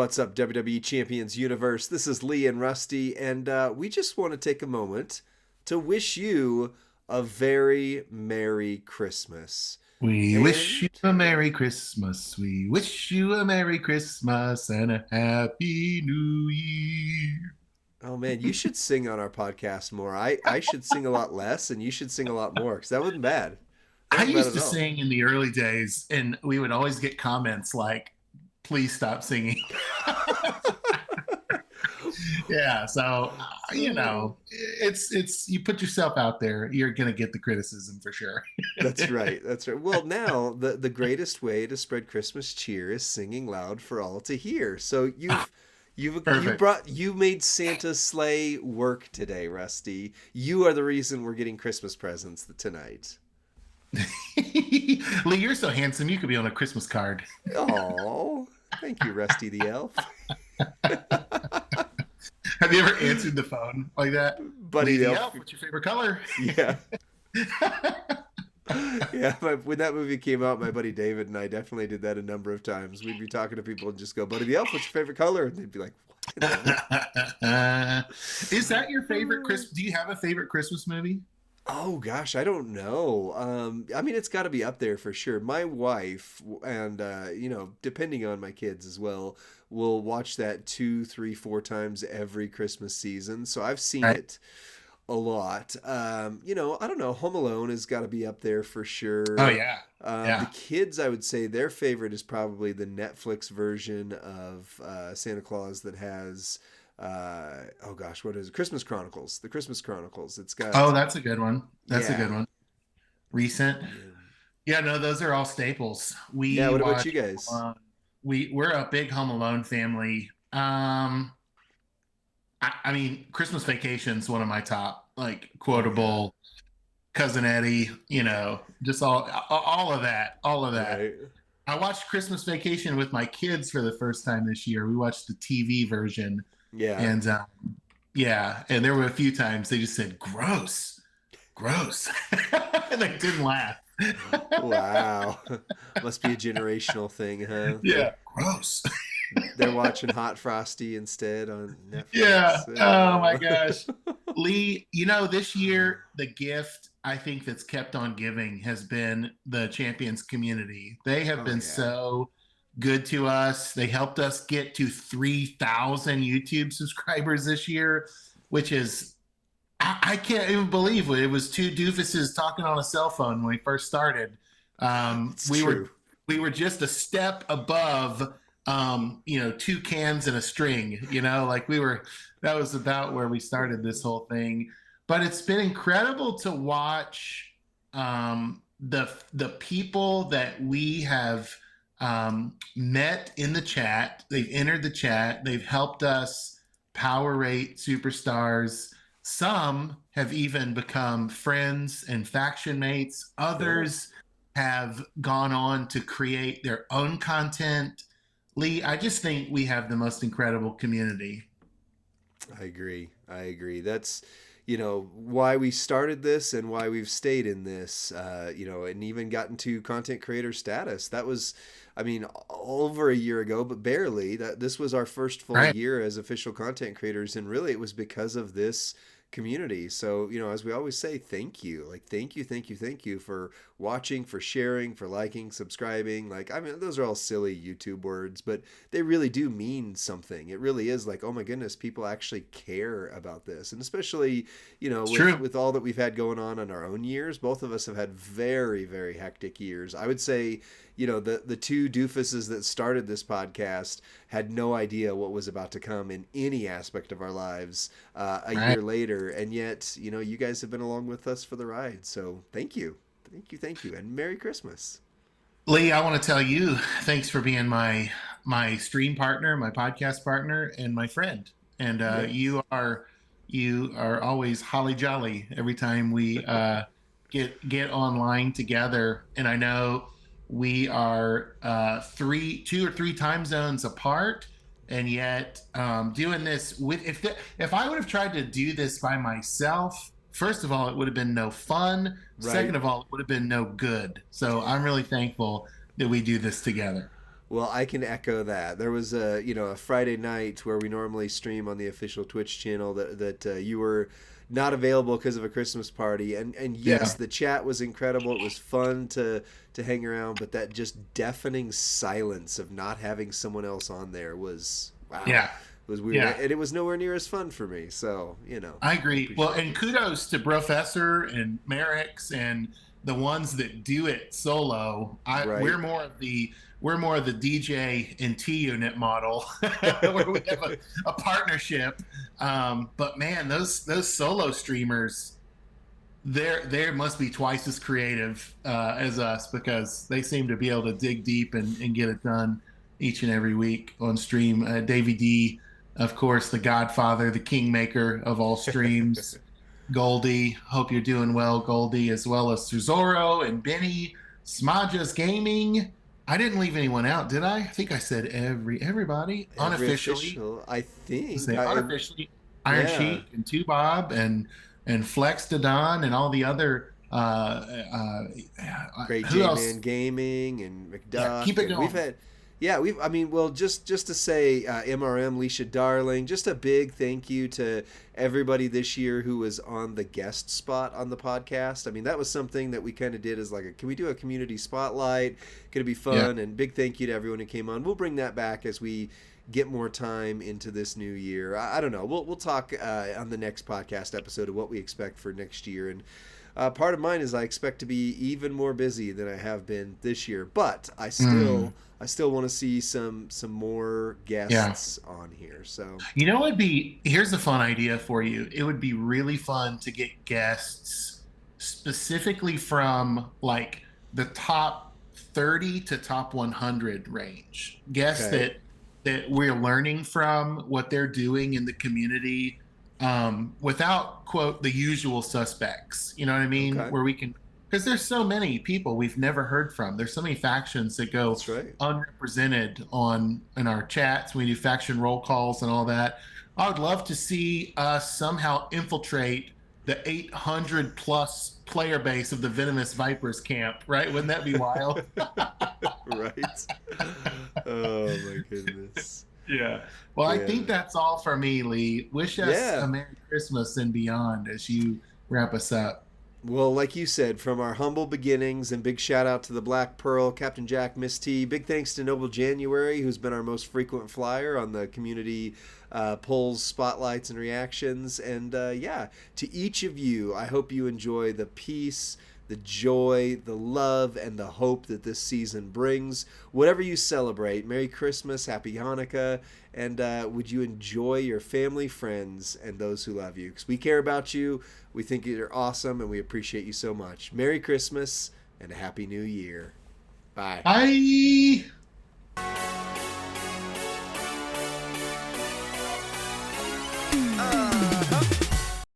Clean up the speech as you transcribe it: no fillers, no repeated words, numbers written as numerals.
What's up, WWE Champions Universe? This is Lee and Rusty, and we just want to take a moment to wish you a very Merry Christmas. We wish And you a Merry Christmas. We wish you a Merry Christmas and a Happy New Year. oh man, you should sing on our podcast more. I should sing a lot less, and you should sing a lot more because that wasn't bad. That I wasn't bad used at to all. sing in the early days, and we would always get comments like, please stop singing. Yeah, so it's you put yourself out there, you're gonna get the criticism for sure. That's right. That's right. Well, now the greatest way to spread Christmas cheer is singing loud for all to hear. So Perfect. you made Santa's sleigh work today, Rusty. You are the reason we're getting Christmas presents tonight. Lee, you're so handsome. You could be on a Christmas card. Oh, thank you, Rusty the Elf. Have you ever answered the phone like that? Buddy Lee the the Elf. Elf, what's your favorite color? Yeah. Yeah, when that movie came out, my buddy David and I definitely did that a number of times. We'd be talking to people and just go, "Buddy the Elf, what's your favorite color?" And they'd be like, "What in the Is that your favorite Christmas? Do you have a favorite Christmas movie? Oh gosh, I don't know. I mean, it's got to be up there for sure. My wife and depending on my kids as well, will watch that two, three, four times every Christmas season. So I've seen Right. it a lot. I don't know. Home Alone has got to be up there for Oh sure. yeah, The yeah. kids, I would say their favorite is probably the Netflix version of Santa Claus that has. Oh gosh, what is it? Christmas Chronicles? The Christmas Chronicles. It's Oh, got that's a good one. That's a yeah. good one. Recent. Yeah. Yeah, no, those are all staples. Yeah, We what about you watch guys? Home Alone. We're a big Home Alone family. I mean, Christmas Vacation's one of my top like Oh yeah. quotable. Cousin Eddie, just all of that, all of that. Right. I watched Christmas Vacation with my kids for the first time this year. We watched the TV version, Yeah. and yeah, and there were a few times they just said "gross, gross," and they didn't laugh. Wow. Must be a generational thing, huh? Yeah, gross. They're watching Hot Frosty instead on Yeah. Netflix. Oh my gosh, Lee. This year the gift I think that's kept on giving has been the Champions community. They have Oh been yeah. so good to us. They helped us get to 3,000 YouTube subscribers this year, which is I can't even believe it. It was two doofuses talking on a cell phone when we first started. It's We were true. just a step above, two cans and a string. Like we were. That was about where we started this whole thing. But it's been incredible to watch the people that we have met in the chat. They've entered the chat. They've helped us power rate superstars. Some have even become friends and faction mates. Cool. Others have gone on to create their own content. Lee, I just think we have the most incredible community. I agree. I agree. That's, why we started this and why we've stayed in this, and even gotten to content creator status. That was, I mean, over a year ago, but barely. That this was our first full Right. year as official content creators, and really it was because of this community. So, as we always say, thank you. Like, thank you, thank you, thank you for watching, for sharing, for liking, subscribing. Like, I mean, those are all silly YouTube words, but they really do mean something. It really is like, oh my goodness, people actually care about this. And especially, It's with true. with all that we've had going on in our own years, both of us have had very, very hectic years. I would say, the two doofuses that started this podcast had no idea what was about to come in any aspect of our lives a Right. year later, and yet you guys have been along with us for the ride. So thank you, thank you, thank you, and Merry Christmas. Lee, I want to tell you, thanks for being my stream partner, my podcast partner, and my friend. And Yes. you are always holly jolly every time we get online together. And I know we are 2 or 3 time zones apart, and yet doing this with if I would have tried to do this by myself, first of all, it would have been no fun. Second Right. of all, it would have been no good. So I'm really thankful that we do this together. Well, I can echo that. There was a Friday night where we normally stream on the official Twitch channel that you were not available because of a Christmas party, and yes, Yeah. the chat was incredible. It was fun to hang around, but that just deafening silence of not having someone else on there was wow. Yeah. It was weird, Yeah. and it was nowhere near as fun for me. So I I agree. Well, appreciate and this. kudos to Professor and Merrick's and the ones that do it solo. Right. We're more of the DJ and T unit model where we have a partnership. But man, those solo streamers, they must be twice as creative as us, because they seem to be able to dig deep and get it done each and every week on stream. Davey D, of course, the Godfather, the Kingmaker of all streams. Goldie, hope you're doing well, Goldie, as well as Tesoro and Benny, Smaja's Gaming. I didn't leave anyone out, did I? I think I said everybody Every unofficially. official, I think. Say unofficially, Iron Yeah. Sheik and Two Bob and Flex Dadon and all the other. Great Who J else? Man Gaming and Yeah, McDuck, keep it and we've going. had, yeah, we've. I mean, well, just to say, MRM, Leisha Darling, just a big thank you to everybody this year who was on the guest spot on the podcast. I mean, that was something that we kind of did as like, can we do a community spotlight? Could it be Yeah, fun? And big thank you to everyone who came on. We'll bring that back as we get more time into this new year. I don't know. We'll talk on the next podcast episode of what we expect for next year. And part of mine is I expect to be even more busy than I have been this year, but mm, I still want to see some more yeah. guests on here. So You know, here's a fun idea for you. It would be really fun to get guests specifically from like the top 30 to top 100 range. Guests okay, that we're learning from, what they're doing in the community, without quote the usual suspects. You know what I mean? okay, Where we can, because there's so many people we've never heard from. There's so many factions that go that's right. unrepresented on in our chats. We do faction roll calls and all that. I would love to see us somehow infiltrate the 800 plus player base of the Venomous Vipers camp. Right? Wouldn't that be wild? Right. Oh my goodness. Yeah. Well, I Yeah. think that's all for me, Lee. Wish us Yeah. a Merry Christmas and beyond as you wrap us up. Well, like you said, from our humble beginnings, and big shout out to the Black Pearl, Captain Jack, Miss T. Big thanks to Noble January, who's been our most frequent flyer on the community polls, spotlights, and reactions. And yeah, to each of you, I hope you enjoy the peace, the joy, the love, and the hope that this season brings. Whatever you celebrate, Merry Christmas, Happy Hanukkah, and would you enjoy your family, friends, and those who love you? Because we care about you. We think you're awesome, and we appreciate you so much. Merry Christmas and a Happy New Year. Bye. Bye.